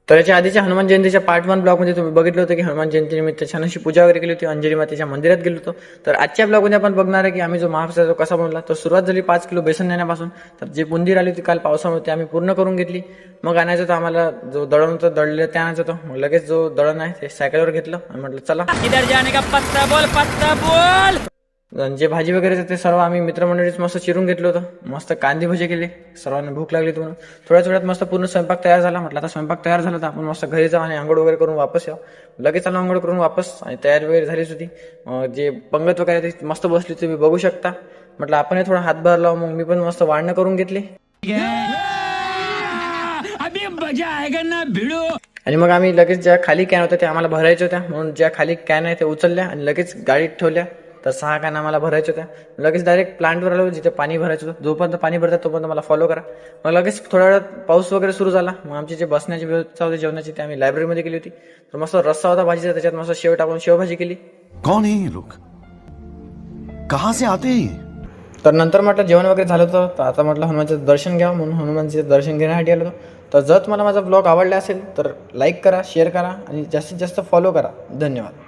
तर याच्या आधीच्या हनुमान जयंतीच्या पार्ट 1 ब्लॉगमध्ये तुम्ही बघितलं होतं की हनुमान जयंतीनिमित्त छान अशी पूजा वगैरे केली होती, अंजली मातेच्या मंदिरात गेलो होतो. तर आजच्या ब्लॉगमध्ये आपण बघणार आहे की आम्ही जो महाप्रसाद कसा बनवला. तर सुरुवात झाली 5 किलो बेसन नेण्यापासून. तर जे बुंदी आली होती काल पावसामुळे ते आम्ही पूर्ण करून घेतली. मग आणायचं होतं आम्हाला, जो दळण होतं दळलेलं ते आणायचं होतं. मग लगेच जो दळण आहे ते सायकलवर घेतलं आणि म्हटलं चला इधर जाने का पत्ता बोल. जे भाजी वगैरे ते सर्व आम्ही मित्रमंडळीच मस्त चिरून घेतलं होतं. मस्त कांदे भजे केले, सर्वांना भूक लागली होती म्हणून. थोड्याच वेळात मस्त पूर्ण स्वयंपाक तयार झाला. म्हटलं आता स्वयंपाक तयार झाला तर आपण मस्त घरी जाऊ आणि आंघोळ वगैरे करून वापस यावं. लगेच आलो आंघोळ करून वापस आणि तयारी वगैरे झालीच होती. जे पंगत वगैरे ती मस्त बसली तुम्ही बघू शकता. म्हटलं आपण थोडा हातभार लावू. मग मी पण मस्त वाढणं करून घेतली अभी मजा आएगा ना भिड़ो. आणि मग आम्ही लगेच ज्या खाली कॅन होत्या त्या आम्हाला भरायच्या होत्या, म्हणून ज्या खाली कॅन आहे त्या उचलल्या आणि लगेच गाडीत ठेवल्या. तर 6 कॅन आम्हाला भरायच्या होत्या. लगेच डायरेक्ट प्लांटवर आलो जिथे पाणी भरायचं होतं. जोपर्यंत पाणी भरतात तोपर्यंत मला फॉलो करा. मग लगेच थोड्या वेळात पाऊस वगैरे सुरू झाला. मग आमची जे बसण्याची व्यवस्था होती जेवणाची ती आम्ही लायब्ररीमध्ये केली होती. तर मस्त रस्सा होता भाजीचा, त्याच्यात मस्त शेव टाकून शेवभाजी केली. कौन है ये लोग, कहाँ से आते हैं ये? तर नंतर म्हटलं जेवण वगैरे झालं होतं. तर आता म्हटलं हनुमानचं दर्शन घ्यावं, म्हणून हनुमानचं दर्शन घेण्यासाठी आलो होतो. तर जर तुम्हाला माझा ब्लॉग आवडला असेल तर लाईक करा, शेअर करा आणि जास्तीत जास्त फॉलो करा. धन्यवाद.